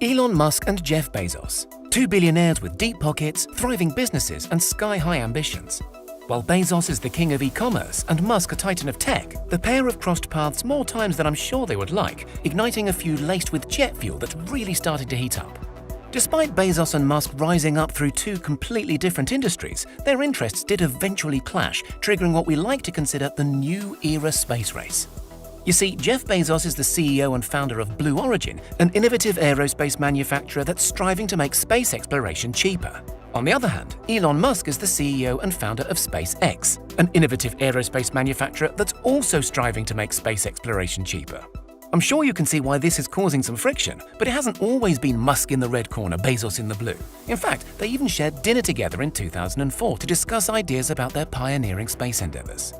Elon Musk and Jeff Bezos, two billionaires with deep pockets, thriving businesses, and sky-high ambitions. While Bezos is the king of e-commerce and Musk a titan of tech, the pair have crossed paths more times than I'm sure they would like, igniting a feud laced with jet fuel that's really starting to heat up. Despite Bezos and Musk rising up through two completely different industries, their interests did eventually clash, triggering what we like to consider the new era space race. You see, Jeff Bezos is the CEO and founder of Blue Origin, an innovative aerospace manufacturer that's striving to make space exploration cheaper. On the other hand, Elon Musk is the CEO and founder of SpaceX, an innovative aerospace manufacturer that's also striving to make space exploration cheaper. I'm sure you can see why this is causing some friction, but it hasn't always been Musk in the red corner, Bezos in the blue. In fact, they even shared dinner together in 2004 to discuss ideas about their pioneering space endeavors.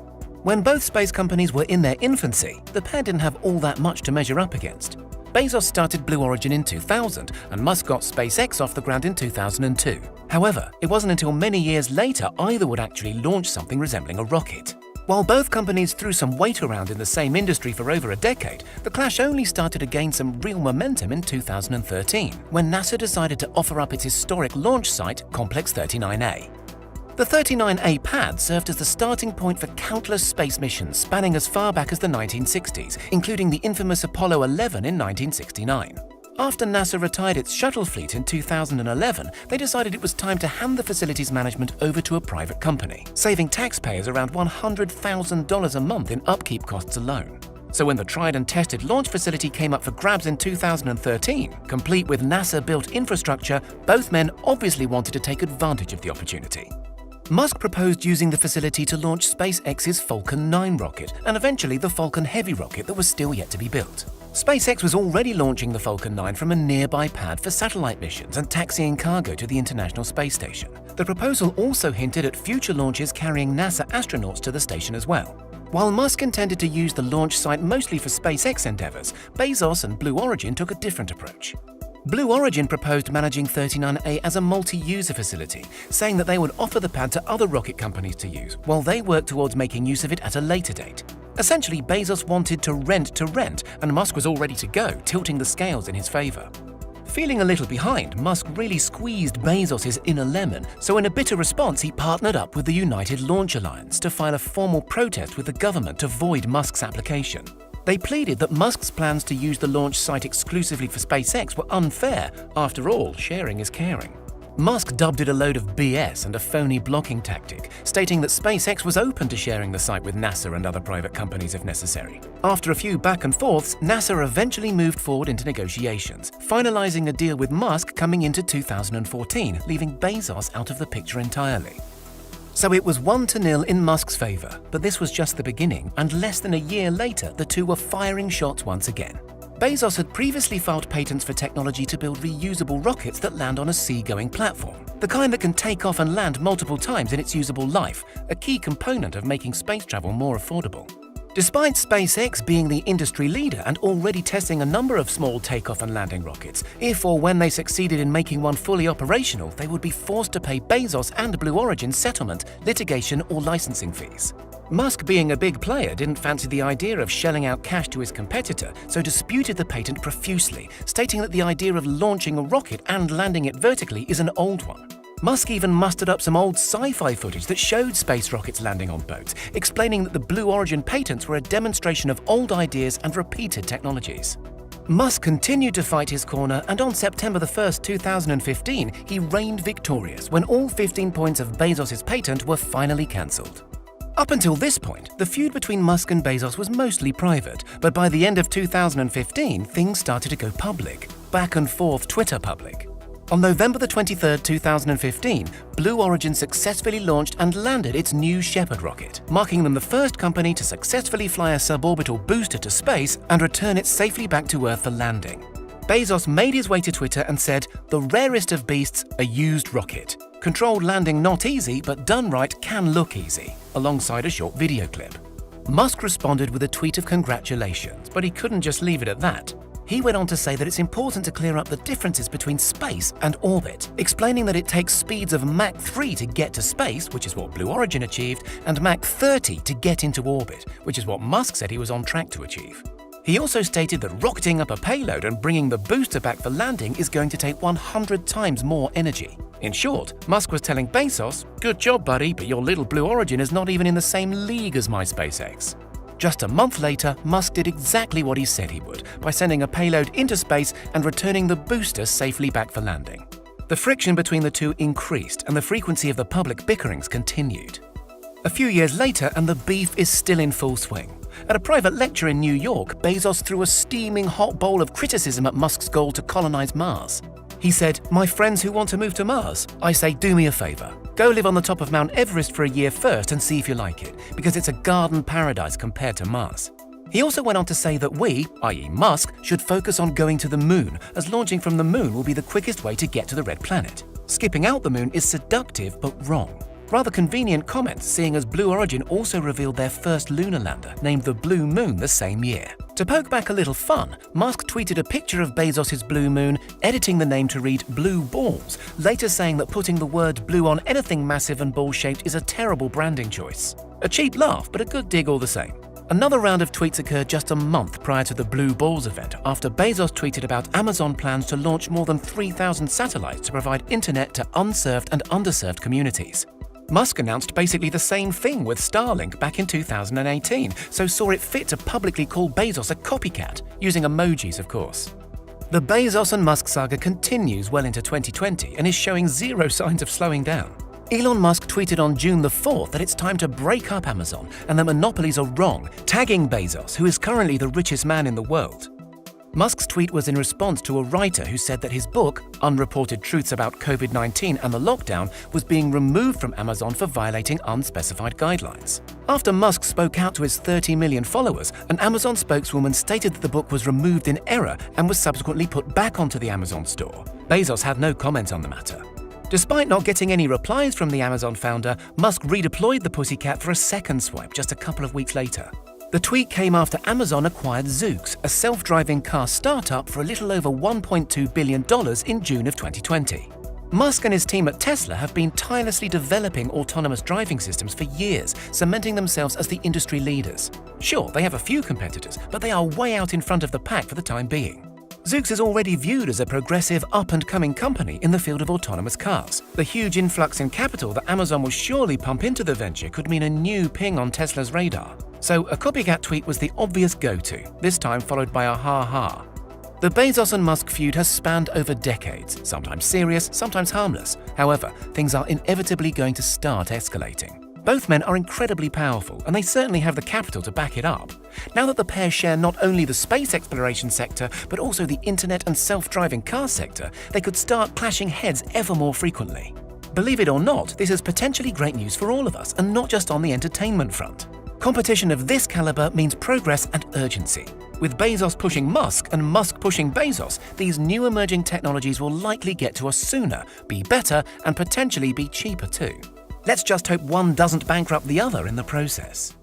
When both space companies were in their infancy, the pair didn't have all that much to measure up against. Bezos started Blue Origin in 2000, and Musk got SpaceX off the ground in 2002. However, it wasn't until many years later either would actually launch something resembling a rocket. While both companies threw some weight around in the same industry for over a decade, the clash only started to gain some real momentum in 2013, when NASA decided to offer up its historic launch site, Complex 39A. The 39A pad served as the starting point for countless space missions spanning as far back as the 1960s, including the infamous Apollo 11 in 1969. After NASA retired its shuttle fleet in 2011, they decided it was time to hand the facilities management over to a private company, saving taxpayers around $100,000 a month in upkeep costs alone. So when the tried and tested launch facility came up for grabs in 2013, complete with NASA-built infrastructure, both men obviously wanted to take advantage of the opportunity. Musk proposed using the facility to launch SpaceX's Falcon 9 rocket and eventually the Falcon Heavy rocket that was still yet to be built. SpaceX was already launching the Falcon 9 from a nearby pad for satellite missions and taxiing cargo to the International Space Station. The proposal also hinted at future launches carrying NASA astronauts to the station as well. While Musk intended to use the launch site mostly for SpaceX endeavors, Bezos and Blue Origin took a different approach. Blue Origin proposed managing 39A as a multi-user facility, saying that they would offer the pad to other rocket companies to use, while they worked towards making use of it at a later date. Essentially, Bezos wanted to rent, and Musk was all ready to go, tilting the scales in his favor. Feeling a little behind, Musk really squeezed Bezos' inner lemon, so in a bitter response he partnered up with the United Launch Alliance to file a formal protest with the government to void Musk's application. They pleaded that Musk's plans to use the launch site exclusively for SpaceX were unfair. After all, sharing is caring. Musk dubbed it a load of BS and a phony blocking tactic, stating that SpaceX was open to sharing the site with NASA and other private companies if necessary. After a few back and forths, NASA eventually moved forward into negotiations, finalizing a deal with Musk coming into 2014, leaving Bezos out of the picture entirely. So it was 1-0 in Musk's favor, but this was just the beginning, and less than a year later, the two were firing shots once again. Bezos had previously filed patents for technology to build reusable rockets that land on a seagoing platform, the kind that can take off and land multiple times in its usable life, a key component of making space travel more affordable. Despite SpaceX being the industry leader and already testing a number of small takeoff and landing rockets, if or when they succeeded in making one fully operational, they would be forced to pay Bezos and Blue Origin settlement, litigation, or licensing fees. Musk, being a big player, didn't fancy the idea of shelling out cash to his competitor, so disputed the patent profusely, stating that the idea of launching a rocket and landing it vertically is an old one. Musk even mustered up some old sci-fi footage that showed space rockets landing on boats, explaining that the Blue Origin patents were a demonstration of old ideas and repeated technologies. Musk continued to fight his corner, and on September 1, 2015, he reigned victorious when all 15 points of Bezos' patent were finally cancelled. Up until this point, the feud between Musk and Bezos was mostly private, but by the end of 2015, things started to go public, back and forth Twitter public. On November 23, 2015, Blue Origin successfully launched and landed its new Shepard rocket, marking them the first company to successfully fly a suborbital booster to space and return it safely back to Earth for landing. Bezos made his way to Twitter and said, "The rarest of beasts, a used rocket. Controlled landing not easy, but done right can look easy," alongside a short video clip. Musk responded with a tweet of congratulations, but he couldn't just leave it at that. He went on to say that it's important to clear up the differences between space and orbit, explaining that it takes speeds of Mach 3 to get to space, which is what Blue Origin achieved, and Mach 30 to get into orbit, which is what Musk said he was on track to achieve. He also stated that rocketing up a payload and bringing the booster back for landing is going to take 100 times more energy. In short, Musk was telling Bezos, "Good job, buddy, but your little Blue Origin is not even in the same league as my SpaceX." Just a month later, Musk did exactly what he said he would by sending a payload into space and returning the booster safely back for landing. The friction between the two increased and the frequency of the public bickerings continued. A few years later, and the beef is still in full swing. At a private lecture in New York, Bezos threw a steaming hot bowl of criticism at Musk's goal to colonize Mars. He said, "My friends who want to move to Mars, I say do me a favor. Go live on the top of Mount Everest for a year first and see if you like it, because it's a garden paradise compared to Mars." He also went on to say that we, i.e. Musk, should focus on going to the moon, as launching from the moon will be the quickest way to get to the red planet. Skipping out the moon is seductive but wrong. Rather convenient comments, seeing as Blue Origin also revealed their first lunar lander, named the Blue Moon, the same year. To poke back a little fun, Musk tweeted a picture of Bezos' Blue Moon, editing the name to read Blue Balls, later saying that putting the word blue on anything massive and ball-shaped is a terrible branding choice. A cheap laugh, but a good dig all the same. Another round of tweets occurred just a month prior to the Blue Balls event, after Bezos tweeted about Amazon plans to launch more than 3,000 satellites to provide internet to unserved and underserved communities. Musk announced basically the same thing with Starlink back in 2018, so saw it fit to publicly call Bezos a copycat, using emojis of course. The Bezos and Musk saga continues well into 2020 and is showing zero signs of slowing down. Elon Musk tweeted on June the 4th that it's time to break up Amazon and that monopolies are wrong, tagging Bezos, who is currently the richest man in the world. Musk's tweet was in response to a writer who said that his book, Unreported Truths About COVID-19 and the Lockdown, was being removed from Amazon for violating unspecified guidelines. After Musk spoke out to his 30 million followers, an Amazon spokeswoman stated that the book was removed in error and was subsequently put back onto the Amazon store. Bezos had no comment on the matter. Despite not getting any replies from the Amazon founder, Musk redeployed the pussycat for a second swipe just a couple of weeks later. The tweet came after Amazon acquired Zoox, a self-driving car startup, for a little over $1.2 billion in June of 2020. Musk and his team at Tesla have been tirelessly developing autonomous driving systems for years, cementing themselves as the industry leaders. Sure, they have a few competitors, but they are way out in front of the pack for the time being. Zoox is already viewed as a progressive, up-and-coming company in the field of autonomous cars. The huge influx in capital that Amazon will surely pump into the venture could mean a new ping on Tesla's radar. So a copycat tweet was the obvious go-to, this time followed by a ha-ha. The Bezos and Musk feud has spanned over decades, sometimes serious, sometimes harmless. However, things are inevitably going to start escalating. Both men are incredibly powerful, and they certainly have the capital to back it up. Now that the pair share not only the space exploration sector, but also the internet and self-driving car sector, they could start clashing heads ever more frequently. Believe it or not, this is potentially great news for all of us, and not just on the entertainment front. Competition of this caliber means progress and urgency. With Bezos pushing Musk and Musk pushing Bezos, these new emerging technologies will likely get to us sooner, be better, and potentially be cheaper too. Let's just hope one doesn't bankrupt the other in the process.